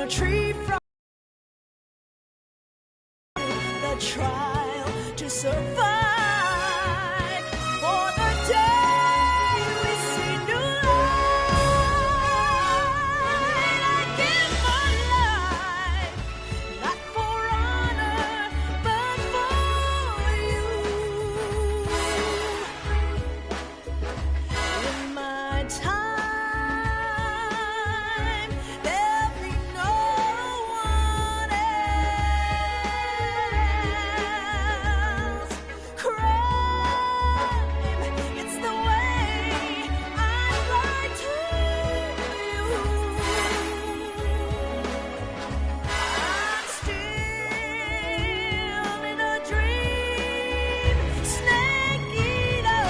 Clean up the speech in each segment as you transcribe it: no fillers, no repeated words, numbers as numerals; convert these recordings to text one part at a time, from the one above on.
a tree from the trial to survive. For the day we see new light, I give my life, not for honor, but for you. In my time, there'll be no one else. Crime, it's the way I lie to you. I'm still in a dream, snake eater.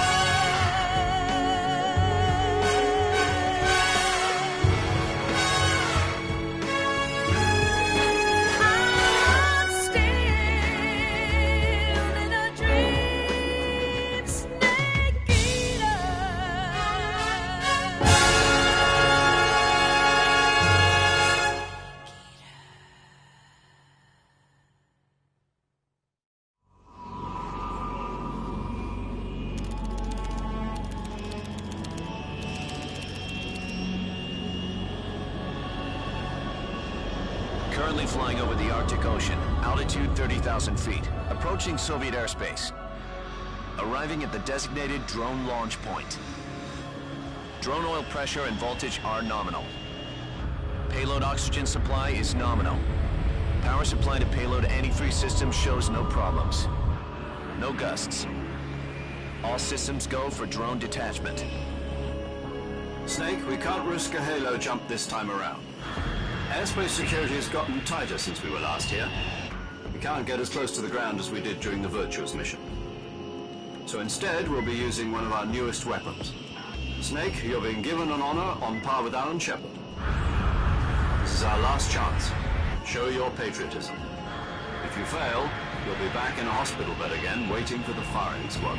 I'm still in a dream, snake eater. Currently flying over the Arctic Ocean, altitude 30,000 feet, approaching Soviet airspace. Arriving at the designated drone launch point. Drone oil pressure and voltage are nominal. Payload oxygen supply is nominal. Power supply to payload antifreeze system shows no problems. No gusts. All systems go for drone detachment. Snake, we can't risk a halo jump this time around. Airspace security has gotten tighter since we were last here. We can't get as close to the ground as we did during the Virtuous mission. So instead, we'll be using one of our newest weapons. Snake, you're being given an honor on par with Alan Shepard. This is our last chance. Show your patriotism. If you fail, you'll be back in a hospital bed again, waiting for the firing squad.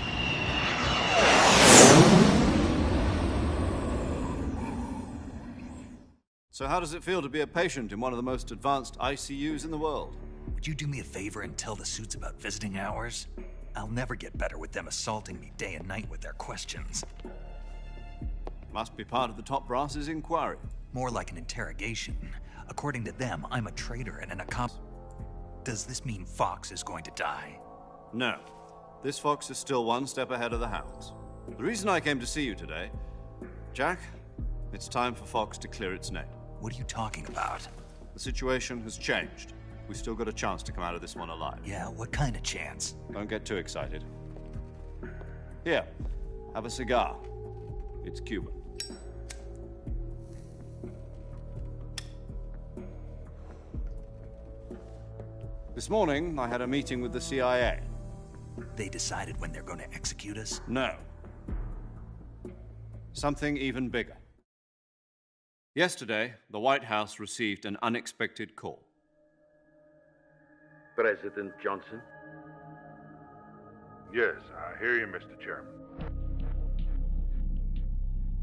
So how does it feel to be a patient in one of the most advanced ICUs in the world? Would you do me a favor and tell the suits about visiting hours? I'll never get better with them assaulting me day and night with their questions. Must be part of the top brass's inquiry. More like an interrogation. According to them, I'm a traitor and an accomplice. Does this mean Fox is going to die? No. This fox is still one step ahead of the hounds. The reason I came to see you today, Jack, it's time for Fox to clear its name. What are you talking about? The situation has changed. We've still got a chance to come out of this one alive. Yeah, what kind of chance? Don't get too excited. Here, have a cigar. It's Cuban. This morning, I had a meeting with the CIA. They decided when they're going to execute us? No. Something even bigger. Yesterday, the White House received an unexpected call. President Johnson? Yes, I hear you, Mr. Chairman.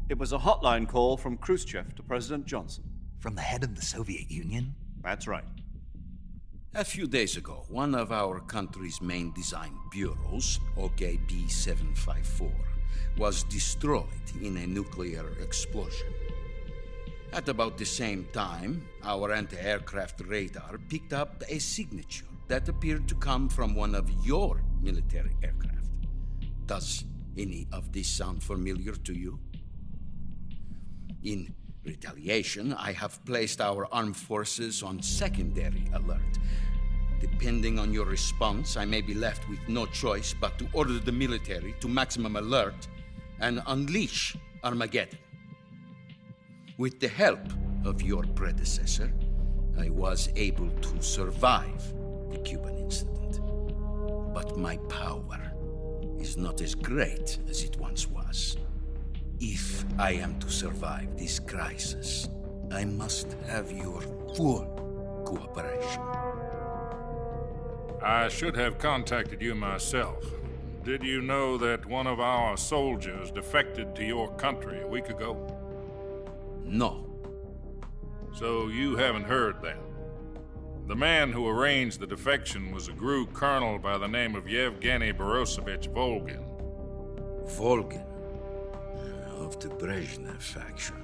It was a hotline call from Khrushchev to President Johnson. From the head of the Soviet Union? That's right. A few days ago, one of our country's main design bureaus, OKB 754, was destroyed in a nuclear explosion. At about the same time, our anti-aircraft radar picked up a signature that appeared to come from one of your military aircraft. Does any of this sound familiar to you? In retaliation, I have placed our armed forces on secondary alert. Depending on your response, I may be left with no choice but to order the military to maximum alert and unleash Armageddon. With the help of your predecessor, I was able to survive the Cuban incident. But my power is not as great as it once was. If I am to survive this crisis, I must have your full cooperation. I should have contacted you myself. Did you know that one of our soldiers defected to your country a week ago? No. So you haven't heard then. The man who arranged the defection was a GRU colonel by the name of Yevgeny Borosovich Volgin. Volgin? Of the Brezhnev faction.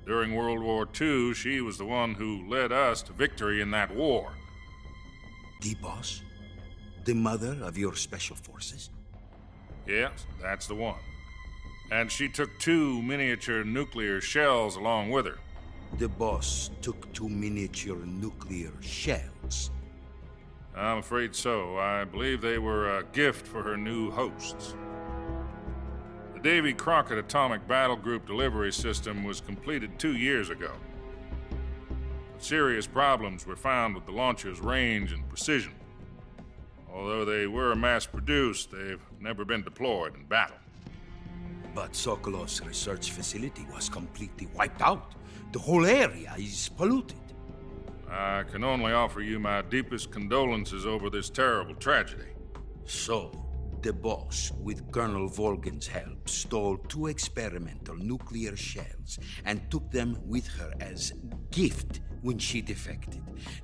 During World War II, she was the one who led us to victory in that war. The boss? The mother of your special forces? Yes, that's the one. And she took 2 miniature nuclear shells along with her. The boss took 2 miniature nuclear shells. I'm afraid so. I believe they were a gift for her new hosts. The Davy Crockett Atomic Battle Group delivery system was completed 2 years ago. But serious problems were found with the launcher's range and precision. Although they were mass-produced, they've never been deployed in battle. But Sokolov's research facility was completely wiped out. The whole area is polluted. I can only offer you my deepest condolences over this terrible tragedy. So, the boss, with Colonel Volgin's help, stole 2 experimental nuclear shells and took them with her as gift when she defected.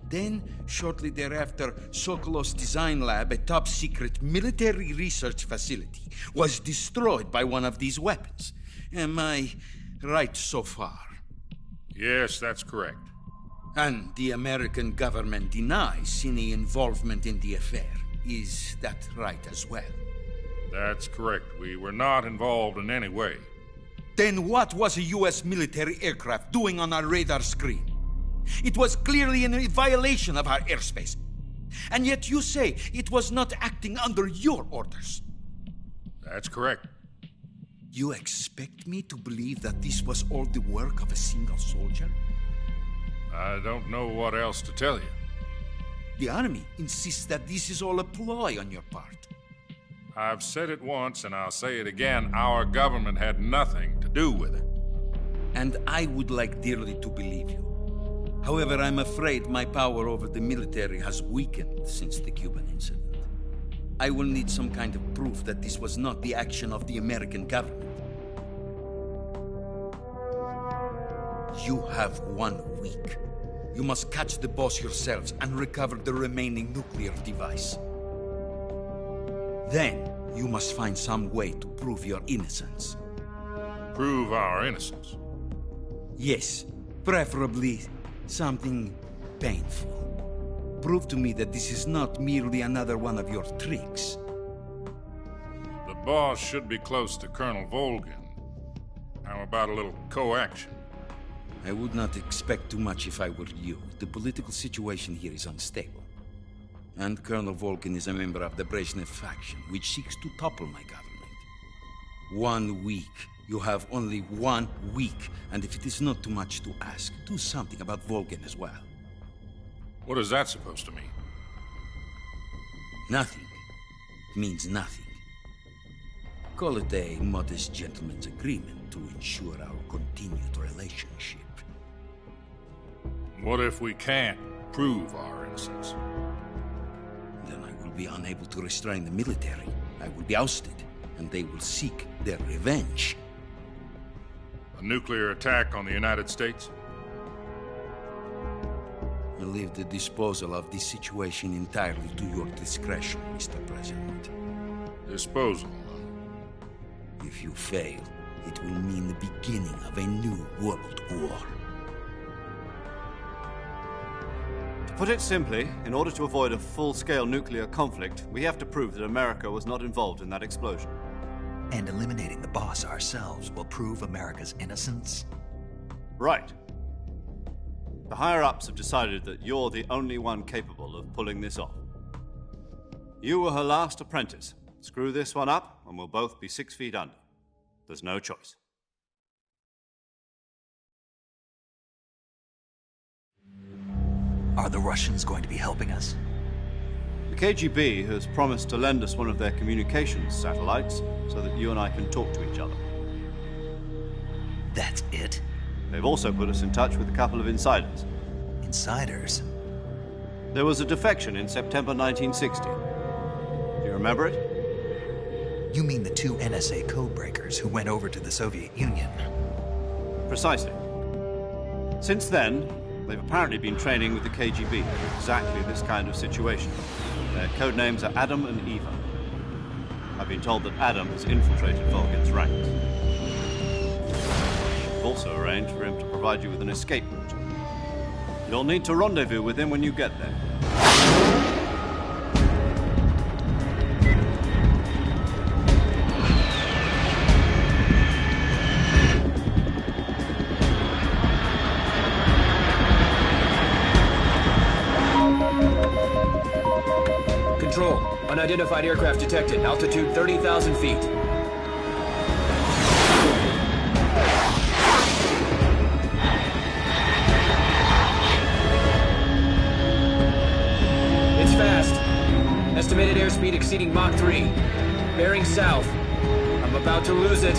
Then, shortly thereafter, Sokolov's design lab, a top-secret military research facility, was destroyed by one of these weapons. Am I right so far? Yes, that's correct. And the American government denies any involvement in the affair. Is that right as well? That's correct. We were not involved in any way. Then what was a U.S. military aircraft doing on our radar screen? It was clearly in violation of our airspace. And yet you say it was not acting under your orders. That's correct. You expect me to believe that this was all the work of a single soldier? I don't know what else to tell you. The Army insists that this is all a ploy on your part. I've said it once and I'll say it again. Our government had nothing to do with it. And I would like dearly to believe you. However, I'm afraid my power over the military has weakened since the Cuban incident. I will need some kind of proof that this was not the action of the American government. You have 1 week. You must catch the boss yourselves and recover the remaining nuclear device. Then, you must find some way to prove your innocence. Prove our innocence. Yes, preferably something painful. Prove to me that this is not merely another one of your tricks. The boss should be close to Colonel Volgin. How about a little co-action? I would not expect too much if I were you. The political situation here is unstable. And Colonel Volgin is a member of the Brezhnev faction, which seeks to topple my government. 1 week. You have only 1 week, and if it is not too much to ask, do something about Volgin as well. What is that supposed to mean? Nothing means nothing. Call it a modest gentleman's agreement to ensure our continued relationship. What if we can't prove our innocence? Then I will be unable to restrain the military. I will be ousted, and they will seek their revenge. A nuclear attack on the United States? I leave the disposal of this situation entirely to your discretion, Mr. President. Disposal, If you fail, it will mean the beginning of a new world war. To put it simply, in order to avoid a full-scale nuclear conflict, we have to prove that America was not involved in that explosion. And eliminating the boss ourselves will prove America's innocence? Right. The higher-ups have decided that you're the only one capable of pulling this off. You were her last apprentice. Screw this one up, and we'll both be 6 feet under. There's no choice. Are the Russians going to be helping us? The KGB has promised to lend us one of their communications satellites so that you and I can talk to each other. That's it? They've also put us in touch with a couple of insiders. Insiders? There was a defection in September 1960. Do you remember it? You mean the 2 NSA codebreakers who went over to the Soviet Union? Precisely. Since then, they've apparently been training with the KGB for exactly this kind of situation. Their code names are Adam and Eva. I've been told that Adam has infiltrated Volgin's ranks. I've also arranged for him to provide you with an escape route. You'll need to rendezvous with him when you get there. Control. Unidentified aircraft detected. Altitude 30,000 feet. It's fast. Estimated airspeed exceeding Mach 3. Bearing south. I'm about to lose it.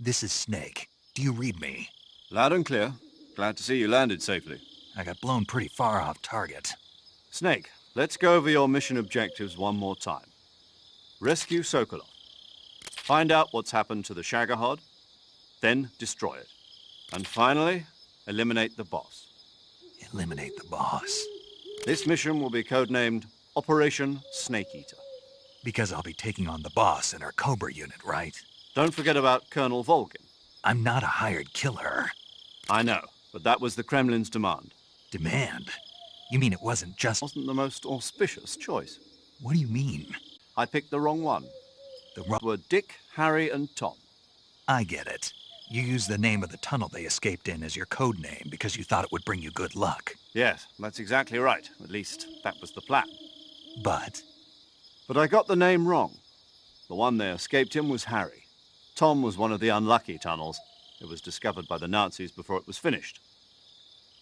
This is Snake. Do you read me? Loud and clear. Glad to see you landed safely. I got blown pretty far off target. Snake, let's go over your mission objectives one more time. Rescue Sokolov. Find out what's happened to the Shagohod, then destroy it. And finally, eliminate the boss. Eliminate the boss. This mission will be codenamed Operation Snake Eater. Because I'll be taking on the boss in our Cobra unit, right? Don't forget about Colonel Volgin. I'm not a hired killer. I know, but that was the Kremlin's demand. Demand? You mean it wasn't just... Wasn't the most auspicious choice. What do you mean? I picked the wrong one. The wrong... Were Dick, Harry, and Tom. I get it. You used the name of the tunnel they escaped in as your code name because you thought it would bring you good luck. Yes, that's exactly right. At least, that was the plan. But I got the name wrong. The one they escaped in was Harry. Tom was one of the unlucky tunnels. It was discovered by the Nazis before it was finished.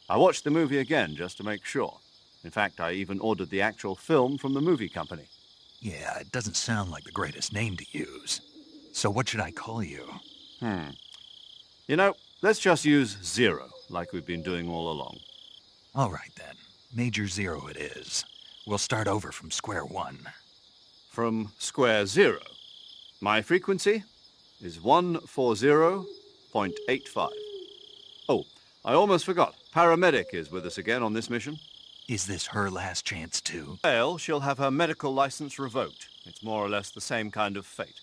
I watched the movie again just to make sure. In fact, I even ordered the actual film from the movie company. yeah, it doesn't sound like the greatest name to use. So what should I call you? You know, let's just use Zero, like we've been doing all along. All right, then. Major Zero it is. We'll start over from square one. From square zero. My frequency is 140.85. Oh, I almost forgot. Paramedic is with us again on this mission. Is this her last chance, too? Well, she'll have her medical license revoked. It's more or less the same kind of fate.